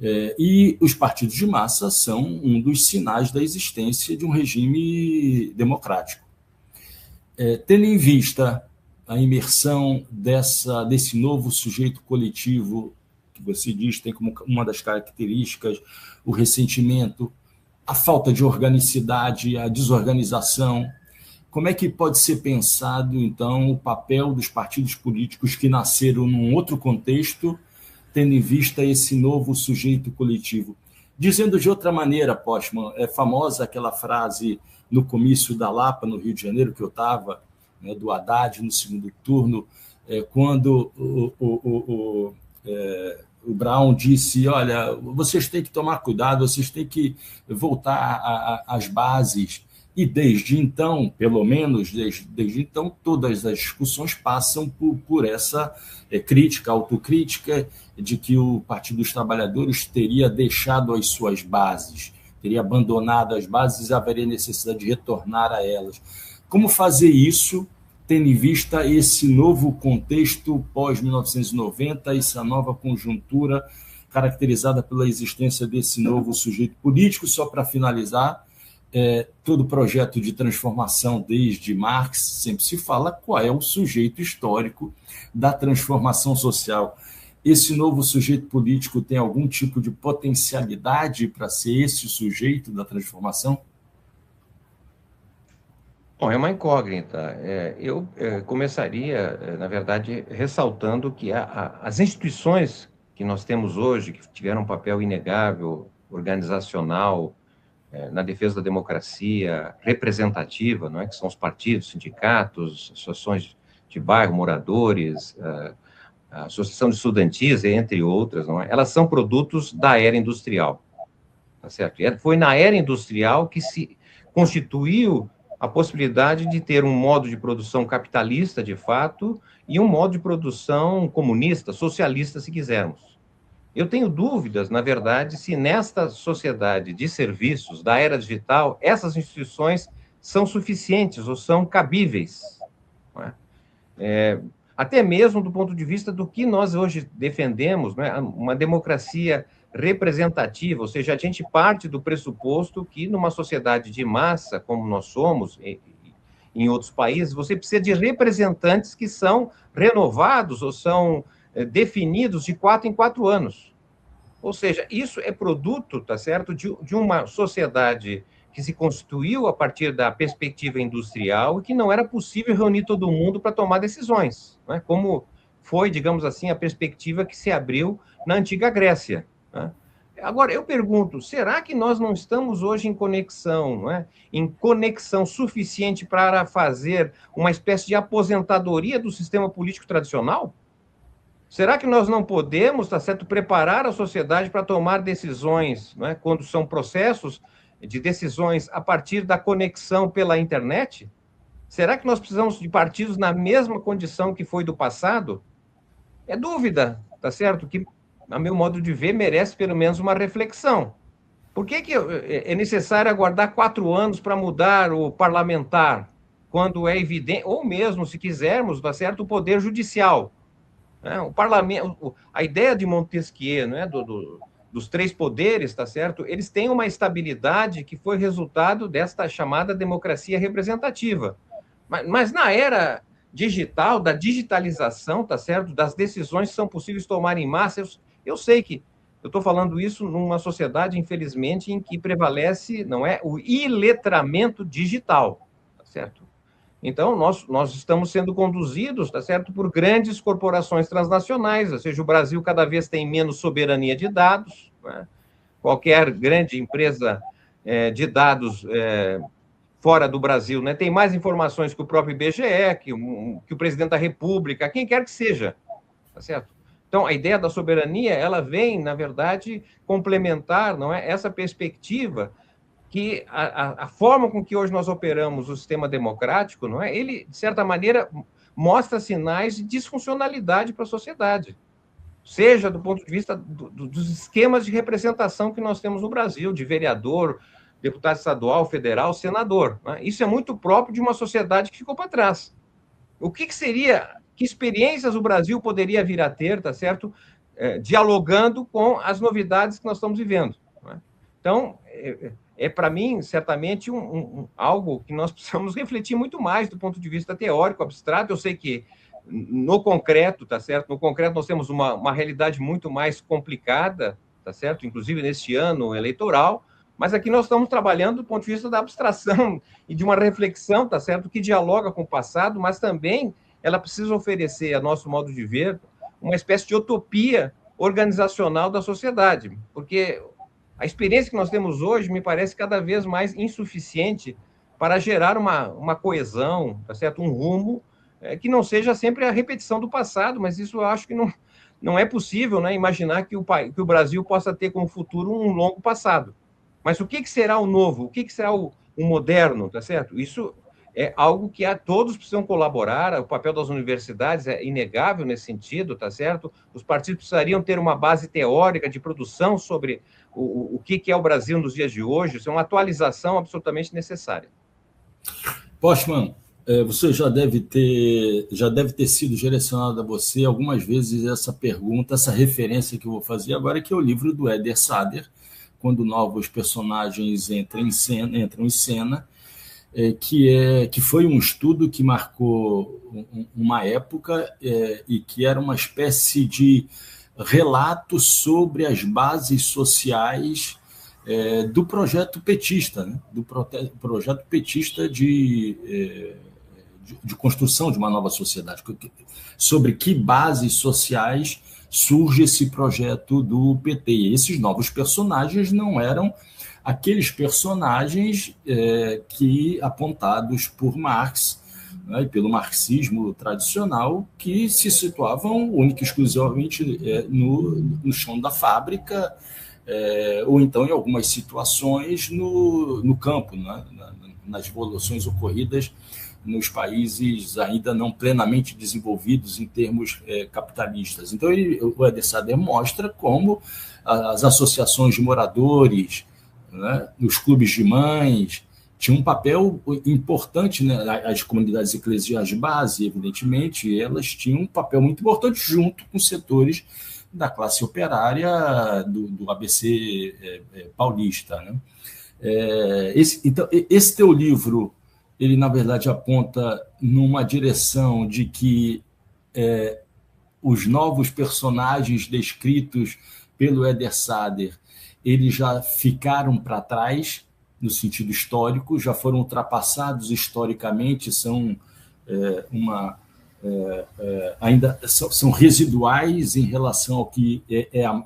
E os partidos de massa são um dos sinais da existência de um regime democrático. Tendo em vista a imersão desse novo sujeito coletivo, que você diz tem como uma das características o ressentimento, a falta de organicidade, a desorganização, como é que pode ser pensado, então, o papel dos partidos políticos que nasceram num outro contexto, tendo em vista esse novo sujeito coletivo? Dizendo de outra maneira, Postman, é famosa aquela frase no comício da Lapa, no Rio de Janeiro, que eu estava, né, do Haddad no segundo turno, quando o Brown disse, olha, vocês têm que tomar cuidado, vocês têm que voltar às bases. E desde então, pelo menos desde então, todas as discussões passam por essa crítica, autocrítica, de que o Partido dos Trabalhadores teria deixado as suas bases, teria abandonado as bases e haveria necessidade de retornar a elas. Como fazer isso, tendo em vista esse novo contexto pós-1990, essa nova conjuntura caracterizada pela existência desse novo sujeito político? Só para finalizar, todo projeto de transformação desde Marx sempre se fala qual é o sujeito histórico da transformação social. Esse novo sujeito político tem algum tipo de potencialidade para ser esse sujeito da transformação? Bom, é uma incógnita. Eu começaria, na verdade, ressaltando que as instituições que nós temos hoje, que tiveram um papel inegável, organizacional, na defesa da democracia representativa, não é? Que são os partidos, sindicatos, associações de bairro, moradores, a associação de estudantis, entre outras, não é? Elas são produtos da era industrial, tá certo? Foi na era industrial que se constituiu a possibilidade de ter um modo de produção capitalista, de fato, e um modo de produção comunista, socialista, se quisermos. Eu tenho dúvidas, na verdade, se nesta sociedade de serviços da era digital, essas instituições são suficientes ou são cabíveis. Não é? Até mesmo do ponto de vista do que nós hoje defendemos, não é? Uma democracia representativa, ou seja, a gente parte do pressuposto que numa sociedade de massa, como nós somos em outros países, você precisa de representantes que são renovados ou são definidos de 4 em 4 anos. Ou seja, isso é produto, tá certo, de uma sociedade que se constituiu a partir da perspectiva industrial e que não era possível reunir todo mundo para tomar decisões, né? Como foi, digamos assim, a perspectiva que se abriu na antiga Grécia, né? Agora, eu pergunto, será que nós não estamos hoje em conexão, não é? Em conexão suficiente para fazer uma espécie de aposentadoria do sistema político tradicional? Será que nós não podemos, tá certo, preparar a sociedade para tomar decisões, não é? Quando são processos de decisões a partir da conexão pela internet? Será que nós precisamos de partidos na mesma condição que foi do passado? É dúvida, tá certo? Que, a meu modo de ver, merece pelo menos uma reflexão. Por que é necessário aguardar 4 anos para mudar o parlamentar, quando é evidente, ou mesmo, se quisermos, tá certo, o poder judicial? O parlamento, a ideia de Montesquieu, não é, dos 3 poderes, tá certo? Eles têm uma estabilidade que foi resultado desta chamada democracia representativa. Mas na era digital, da digitalização, tá certo? Das decisões que são possíveis tomar em massa, eu sei que eu estou falando isso numa sociedade, infelizmente, em que prevalece, não é, o iletramento digital, tá certo? Então, nós estamos sendo conduzidos, tá certo, por grandes corporações transnacionais, ou seja, o Brasil cada vez tem menos soberania de dados, né? Qualquer grande empresa de dados fora do Brasil, né, tem mais informações que o próprio IBGE, que o presidente da República, quem quer que seja, tá certo? Então, a ideia da soberania, ela vem, na verdade, complementar, não é, essa perspectiva que a forma com que hoje nós operamos o sistema democrático, não é, ele, de certa maneira, mostra sinais de disfuncionalidade para a sociedade, seja do ponto de vista dos esquemas de representação que nós temos no Brasil, de vereador, deputado estadual, federal, senador. Né? Isso é muito próprio de uma sociedade que ficou para trás. O que seria, que experiências o Brasil poderia vir a ter, tá certo? Dialogando com as novidades que nós estamos vivendo. Né? Então, para mim, certamente, algo que nós precisamos refletir muito mais do ponto de vista teórico, abstrato. Eu sei que, no concreto, tá certo? No concreto, nós temos uma realidade muito mais complicada, tá certo? Inclusive neste ano eleitoral, mas aqui nós estamos trabalhando do ponto de vista da abstração e de uma reflexão, tá certo? Que dialoga com o passado, mas também ela precisa oferecer, a nosso modo de ver, uma espécie de utopia organizacional da sociedade, porque a experiência que nós temos hoje me parece cada vez mais insuficiente para gerar uma coesão, tá certo? Um rumo que não seja sempre a repetição do passado, mas isso eu acho que não é possível, né, imaginar que o Brasil possa ter como futuro um longo passado. Mas o que será o novo? O que será o moderno, tá certo? Isso é algo que todos precisam colaborar, o papel das universidades é inegável nesse sentido, tá certo? Os partidos precisariam ter uma base teórica de produção sobre o que é o Brasil nos dias de hoje, isso é uma atualização absolutamente necessária. Postman, você já deve ter sido direcionado a você algumas vezes essa pergunta, essa referência que eu vou fazer agora, que é o livro do Éder Sader, Quando Novos Personagens Entram em Cena, que foi um estudo que marcou uma época e que era uma espécie de relato sobre as bases sociais do projeto petista, né? Do projeto petista de construção de uma nova sociedade, sobre que bases sociais surge esse projeto do PT. E esses novos personagens não eram aqueles personagens que, apontados por Marx, né, e pelo marxismo tradicional, que se situavam única e exclusivamente no chão da fábrica, ou então em algumas situações no campo, né, nas revoluções ocorridas nos países ainda não plenamente desenvolvidos em termos capitalistas. Então, o Éder Sader mostra como as associações de moradores, né, os clubes de mães, tinham um papel importante, né? As comunidades eclesiais de base, evidentemente, elas tinham um papel muito importante junto com setores da classe operária do ABC paulista. Né? Então, esse teu livro, ele, na verdade, aponta numa direção de que os novos personagens descritos pelo Éder Sader, eles já ficaram para trás, no sentido histórico, já foram ultrapassados historicamente, ainda são residuais em relação ao que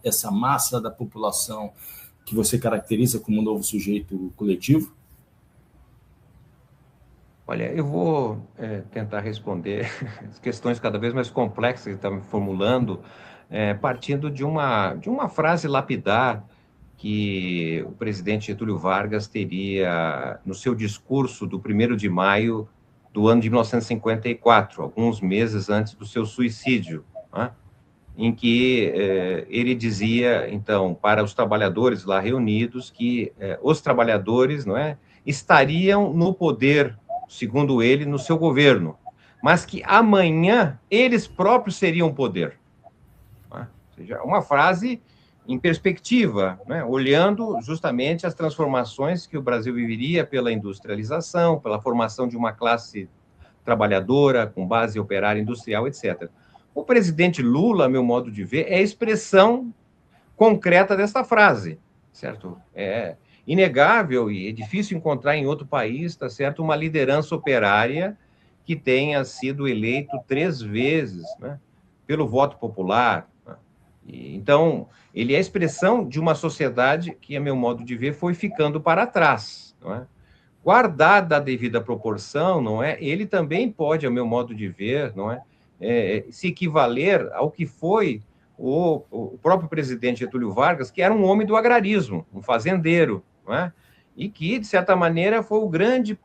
essa massa da população que você caracteriza como um novo sujeito coletivo? Olha, eu vou tentar responder as questões cada vez mais complexas que está me formulando, partindo de uma frase lapidar que o presidente Getúlio Vargas teria no seu discurso do 1º de maio do ano de 1954, alguns meses antes do seu suicídio, né? Em que ele dizia, então, para os trabalhadores lá reunidos, que os trabalhadores, não é, estariam no poder, segundo ele, no seu governo, mas que amanhã eles próprios seriam poder. Né? Ou seja, uma frase em perspectiva, né? Olhando justamente as transformações que o Brasil viveria pela industrialização, pela formação de uma classe trabalhadora com base operária industrial, etc. O presidente Lula, a meu modo de ver, é a expressão concreta dessa frase, certo? É inegável e é difícil encontrar em outro país, tá certo, uma liderança operária que tenha sido eleito 3 vezes, né, pelo voto popular. Né? Então, ele é a expressão de uma sociedade que, a meu modo de ver, foi ficando para trás, não é? Guardada a devida proporção, não é? Ele também pode, a meu modo de ver, não é, se equivaler ao que foi o próprio presidente Getúlio Vargas, que era um homem do agrarismo, um fazendeiro, não é? E que, de certa maneira, foi o grande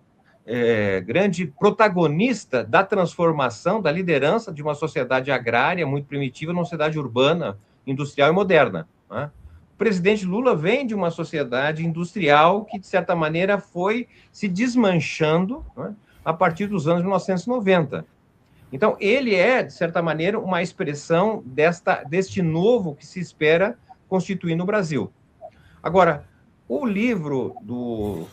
protagonista da transformação, da liderança de uma sociedade agrária muito primitiva numa sociedade urbana, industrial e moderna. Né? O presidente Lula vem de uma sociedade industrial que, de certa maneira, foi se desmanchando, né, a partir dos anos 1990. Então, ele é, de certa maneira, uma expressão deste novo que se espera constituir no Brasil. Agora, o livro do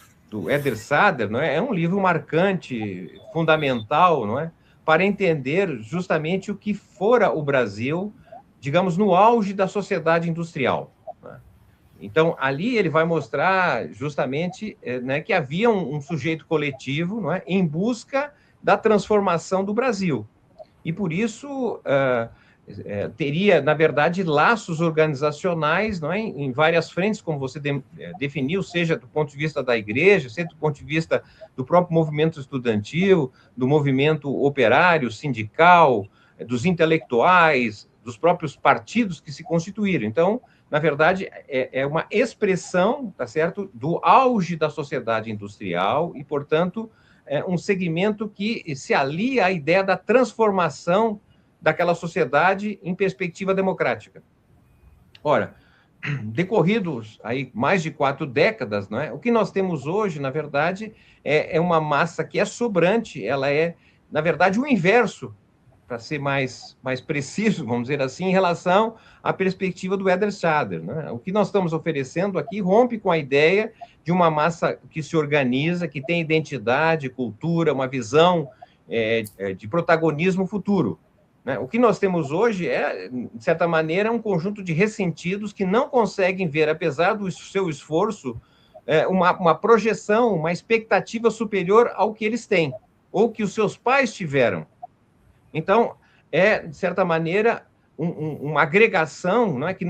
Éder Sader, não é um livro marcante, fundamental, não é, para entender justamente o que fora o Brasil, digamos, no auge da sociedade industrial. Né? Então, ali ele vai mostrar justamente, né, que havia um sujeito coletivo, não é, em busca da transformação do Brasil. E por isso teria, na verdade, laços organizacionais, não é, em várias frentes, como você definiu, seja do ponto de vista da igreja, seja do ponto de vista do próprio movimento estudantil, do movimento operário, sindical, dos intelectuais, dos próprios partidos que se constituíram. Então, na verdade, é uma expressão, tá certo, do auge da sociedade industrial e, portanto, é um segmento que se alia à ideia da transformação daquela sociedade em perspectiva democrática. Ora, decorridos aí mais de 4 décadas, não é? O que nós temos hoje, na verdade, é uma massa que é sobrante, ela é, na verdade, o inverso, para ser mais preciso, vamos dizer assim, em relação à perspectiva do Éder Sader. Né? O que nós estamos oferecendo aqui rompe com a ideia de uma massa que se organiza, que tem identidade, cultura, uma visão de protagonismo futuro. Né? O que nós temos hoje é, de certa maneira, um conjunto de ressentidos que não conseguem ver, apesar do seu esforço, uma projeção, uma expectativa superior ao que eles têm, ou que os seus pais tiveram. Então, de certa maneira, uma agregação, não é, que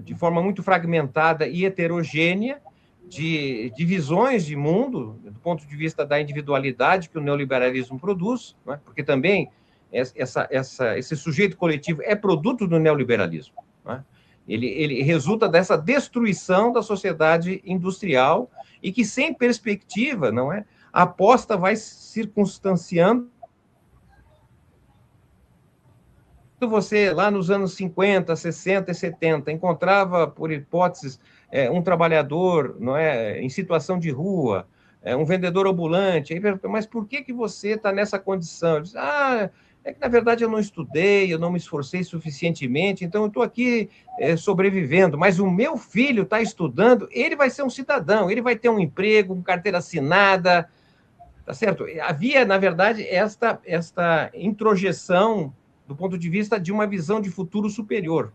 de forma muito fragmentada e heterogênea, de visões de mundo, do ponto de vista da individualidade que o neoliberalismo produz, não é? Porque também esse sujeito coletivo é produto do neoliberalismo. Não é? Ele resulta dessa destruição da sociedade industrial e que, sem perspectiva, não é, a aposta vai circunstanciando. Você, lá nos anos 50, 60 e 70, encontrava, por hipóteses, um trabalhador, não é, em situação de rua, um vendedor ambulante, aí pergunta, mas por que você está nessa condição? Ele diz, é que, na verdade, eu não estudei, eu não me esforcei suficientemente, então eu estou aqui sobrevivendo, mas o meu filho está estudando, ele vai ser um cidadão, ele vai ter um emprego, com carteira assinada, tá certo? Havia, na verdade, esta introjeção do ponto de vista de uma visão de futuro superior.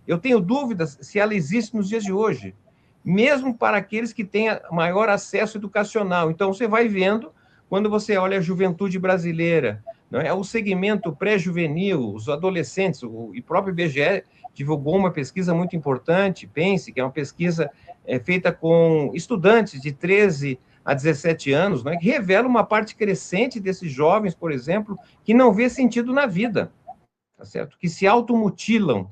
Eu tenho dúvidas se ela existe nos dias de hoje, mesmo para aqueles que têm maior acesso educacional. Então, você vai vendo, quando você olha a juventude brasileira, não é? O segmento pré-juvenil, os adolescentes, o próprio IBGE divulgou uma pesquisa muito importante, pense, que é uma pesquisa feita com estudantes de 13 a 17 anos, né, que revela uma parte crescente desses jovens, por exemplo, que não vê sentido na vida, tá certo? Que se automutilam,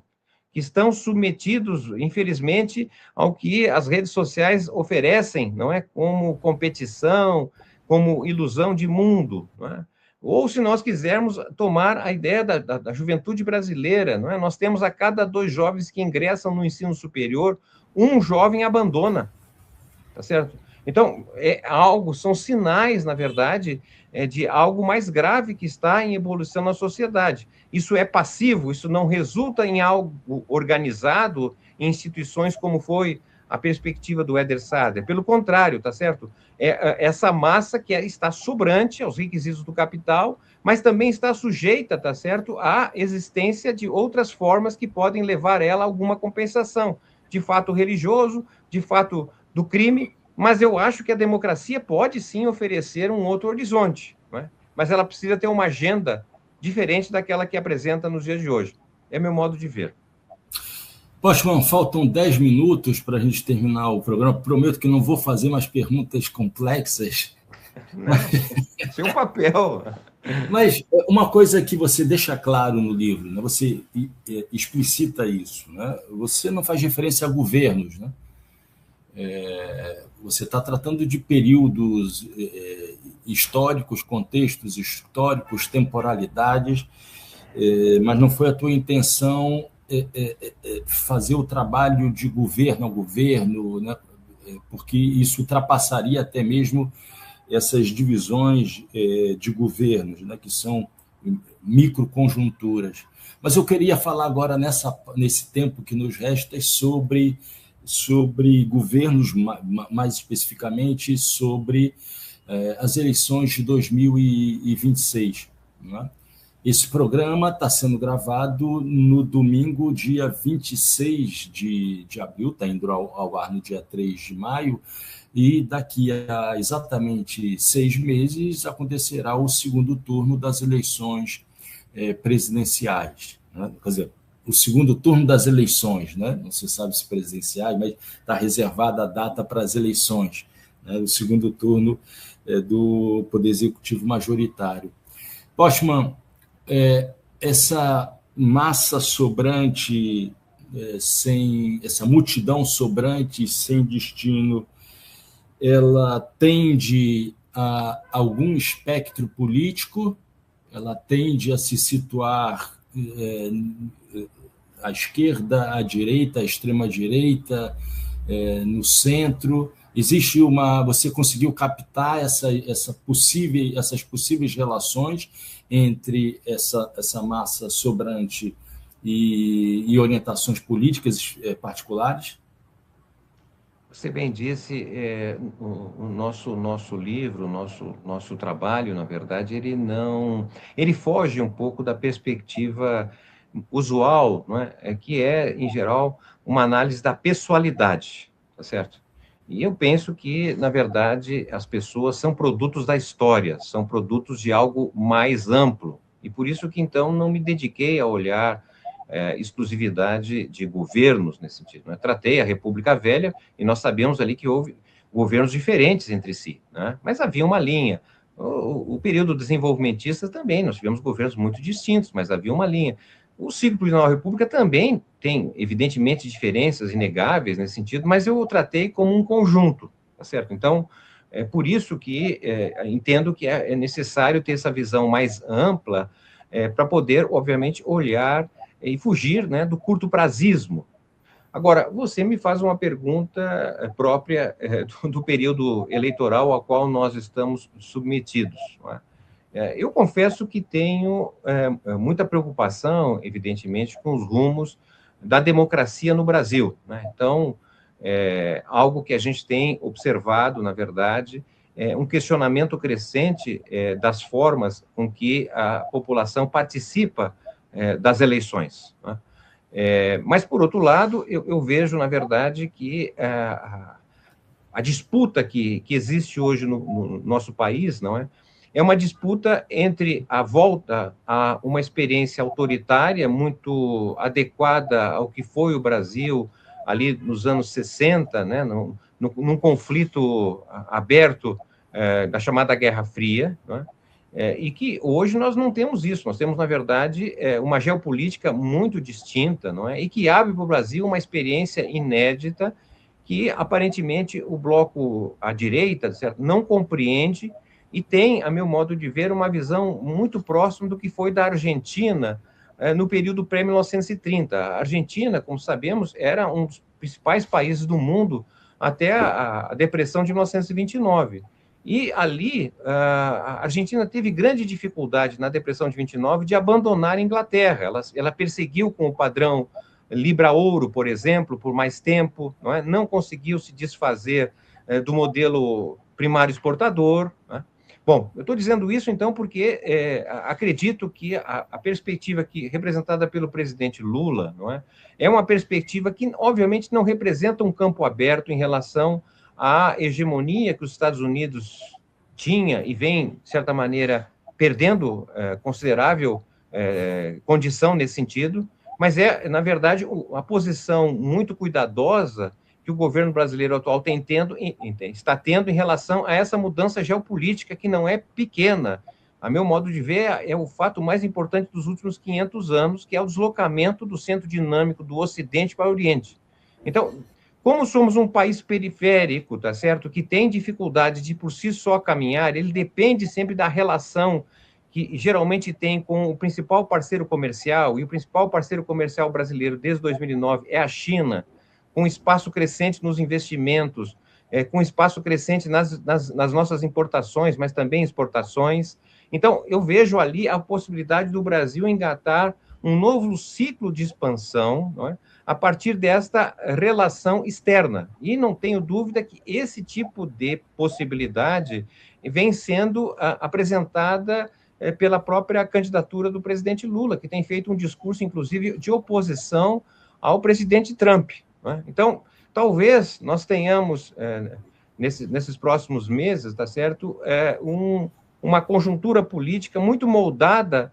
que estão submetidos, infelizmente, ao que as redes sociais oferecem, não é? Como competição, como ilusão de mundo, não é? Ou, se nós quisermos tomar a ideia da juventude brasileira, não é? Nós temos a cada 2 jovens que ingressam no ensino superior, um jovem abandona, tá certo? Então, são sinais, na verdade, de algo mais grave que está em evolução na sociedade. Isso é passivo, isso não resulta em algo organizado em instituições como foi a perspectiva do Éder Sader. Pelo contrário, tá certo? Essa massa que está sobrante aos requisitos do capital, mas também está sujeita, tá certo, à existência de outras formas que podem levar ela a alguma compensação, de fato religioso, de fato do crime. Mas eu acho que a democracia pode, sim, oferecer um outro horizonte, não é? Mas ela precisa ter uma agenda diferente daquela que apresenta nos dias de hoje. É meu modo de ver. Postman, faltam 10 minutos para a gente terminar o programa. Prometo que não vou fazer mais perguntas complexas. Não, seu papel. Mas uma coisa que você deixa claro no livro, né? Você explicita isso, né? Você não faz referência a governos, né? Você está tratando de períodos históricos, contextos históricos, temporalidades, mas não foi a tua intenção fazer o trabalho de governo a governo, né? Porque isso ultrapassaria até mesmo essas divisões de governos, né? Que são microconjunturas. Mas eu queria falar agora, nesse tempo que nos resta, sobre governos, mais especificamente sobre as eleições de 2026. Né? Esse programa está sendo gravado no domingo, dia 26 de abril, está indo ao ar no dia 3 de maio, e daqui a exatamente 6 meses acontecerá o segundo turno das eleições presidenciais. Né? Quer dizer, o segundo turno das eleições, né? Não se sabe se presidenciais, mas está reservada a data para as eleições, né? O segundo turno do Poder Executivo majoritário. Postman, essa massa sobrante, essa multidão sobrante sem destino, ela tende a algum espectro político, ela tende a se situar à esquerda, à direita, à extrema-direita, no centro. Existe você conseguiu captar essas possíveis relações entre essa massa sobrante e orientações políticas particulares? Você bem disse, o nosso livro, nosso trabalho, na verdade, ele foge um pouco da perspectiva usual, não é? Que é, em geral, uma análise da pessoalidade, tá certo? E eu penso que, na verdade, as pessoas são produtos da história, são produtos de algo mais amplo, e por isso que, então, não me dediquei a olhar exclusividade de governos nesse sentido. Né? Tratei a República Velha e nós sabemos ali que houve governos diferentes entre si, né? Mas havia uma linha. O período desenvolvimentista também, nós tivemos governos muito distintos, mas havia uma linha. O ciclo de Nova República também tem, evidentemente, diferenças inegáveis nesse sentido, mas eu o tratei como um conjunto, tá certo? Então, é por isso que entendo que é necessário ter essa visão mais ampla para poder, obviamente, olhar e fugir, né, do curto-prazismo. Agora, você me faz uma pergunta própria do período eleitoral ao qual nós estamos submetidos. Não é? Eu confesso que tenho muita preocupação, evidentemente, com os rumos da democracia no Brasil. Né? Então, algo que a gente tem observado, na verdade, é um questionamento crescente das formas com que a população participa das eleições. Né? Mas, por outro lado, eu vejo, na verdade, que a disputa que existe hoje no nosso país, não é? É uma disputa entre a volta a uma experiência autoritária muito adequada ao que foi o Brasil ali nos anos 60, né, num conflito aberto da chamada Guerra Fria, né, e que hoje nós não temos isso, nós temos, na verdade, uma geopolítica muito distinta, não é? E que abre para o Brasil uma experiência inédita que, aparentemente, o bloco à direita, certo, não compreende e tem, a meu modo de ver, uma visão muito próxima do que foi da Argentina no período pré-1930. A Argentina, como sabemos, era um dos principais países do mundo até a Depressão de 1929. E ali, a Argentina teve grande dificuldade na Depressão de 29 de abandonar a Inglaterra. Ela perseguiu com o padrão Libra-Ouro, por exemplo, por mais tempo, não conseguiu se desfazer do modelo primário exportador. Não é? Bom, eu estou dizendo isso, então, porque acredito que a perspectiva aqui, representada pelo presidente Lula, não é uma perspectiva que, obviamente, não representa um campo aberto em relação à hegemonia que os Estados Unidos tinha e vem, de certa maneira, perdendo considerável condição nesse sentido, mas na verdade, a posição muito cuidadosa que o governo brasileiro atual está tendo em relação a essa mudança geopolítica que não é pequena. a meu modo de ver, é o fato mais importante dos últimos 500 anos, que é o deslocamento do centro dinâmico do Ocidente para o Oriente. Então, como somos um país periférico, tá certo, que tem dificuldade de por si só caminhar, ele depende sempre da relação que geralmente tem com o principal parceiro comercial, e o principal parceiro comercial brasileiro desde 2009 é a China, com espaço crescente nos investimentos, com espaço crescente nas nossas importações, mas também exportações. Então, eu vejo ali a possibilidade do Brasil engatar um novo ciclo de expansão, não é? A partir desta relação externa. E não tenho dúvida que esse tipo de possibilidade vem sendo apresentada pela própria candidatura do presidente Lula, que tem feito um discurso, inclusive, de oposição ao presidente Trump. Não é? Então, talvez nós tenhamos, nesses próximos meses, tá certo, uma conjuntura política muito moldada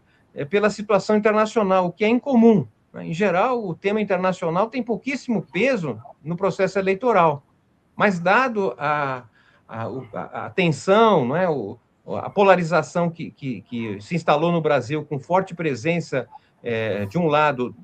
pela situação internacional, o que é incomum. Né? Em geral, o tema internacional tem pouquíssimo peso no processo eleitoral, mas dado a tensão, não é? A polarização que se instalou no Brasil, com forte presença, de um lado,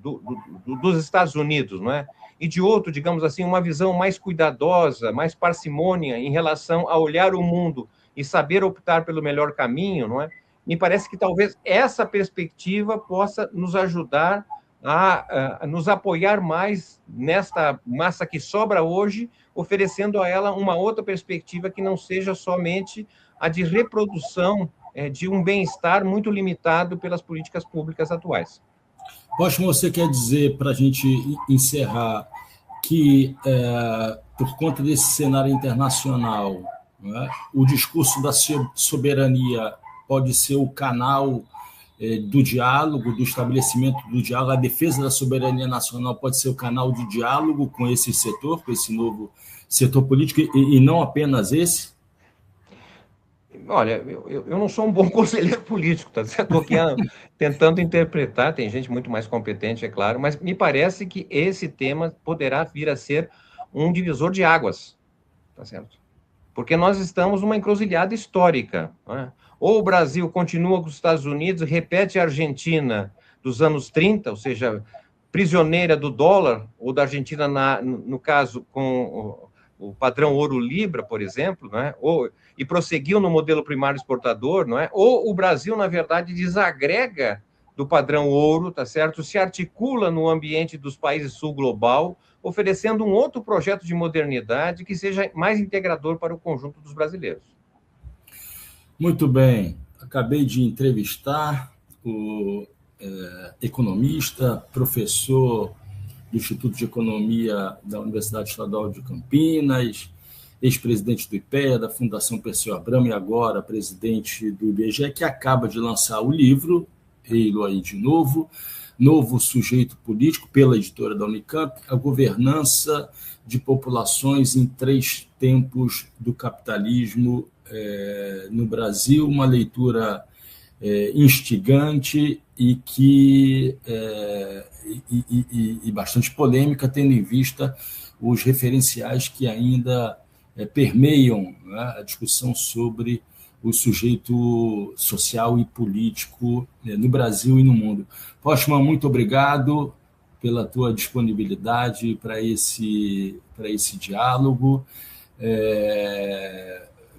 dos Estados Unidos, não é? E de outro, digamos assim, uma visão mais cuidadosa, mais parcimônia em relação a olhar o mundo e saber optar pelo melhor caminho, não é? Me parece que talvez essa perspectiva possa nos ajudar a nos apoiar mais nesta massa que sobra hoje, oferecendo a ela uma outra perspectiva que não seja somente a de reprodução de um bem-estar muito limitado pelas políticas públicas atuais. Postman, você quer dizer, para a gente encerrar, que, por conta desse cenário internacional, né, o discurso da soberania pode ser o canal do diálogo, do estabelecimento do diálogo, a defesa da soberania nacional pode ser o canal de diálogo com esse setor, com esse novo setor político, e não apenas esse? Olha, eu não sou um bom conselheiro político, tá certo? Estou aqui tentando interpretar, tem gente muito mais competente, é claro, mas me parece que esse tema poderá vir a ser um divisor de águas, tá certo? Porque nós estamos numa encruzilhada histórica, não é? Ou o Brasil continua com os Estados Unidos, repete a Argentina dos anos 30, ou seja, prisioneira do dólar, ou da Argentina, no caso, com o padrão ouro-libra, por exemplo, não é? E prosseguiu no modelo primário exportador, não é? Ou o Brasil, na verdade, desagrega do padrão ouro, tá certo? Se articula no ambiente dos países sul global, oferecendo um outro projeto de modernidade que seja mais integrador para o conjunto dos brasileiros. Muito bem. Acabei de entrevistar o economista, professor do Instituto de Economia da Universidade Estadual de Campinas, ex-presidente do IPEA, da Fundação Perseu Abramo e agora presidente do IBGE, que acaba de lançar o livro, ele aí de novo, Novo Sujeito Político, pela editora da Unicamp, a governança de populações em 3 tempos do capitalismo no Brasil, uma leitura instigante e bastante polêmica, tendo em vista os referenciais que ainda permeiam, né, a discussão sobre o sujeito social e político no Brasil e no mundo. Postman, muito obrigado pela tua disponibilidade para esse diálogo.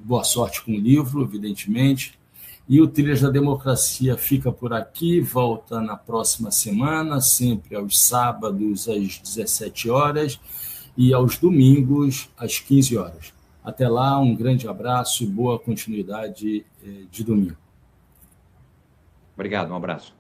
Boa sorte com o livro, evidentemente. E o Trilhas da Democracia fica por aqui, volta na próxima semana, sempre aos sábados às 17 horas e aos domingos às 15 horas. Até lá, um grande abraço e boa continuidade de domingo. Obrigado, um abraço.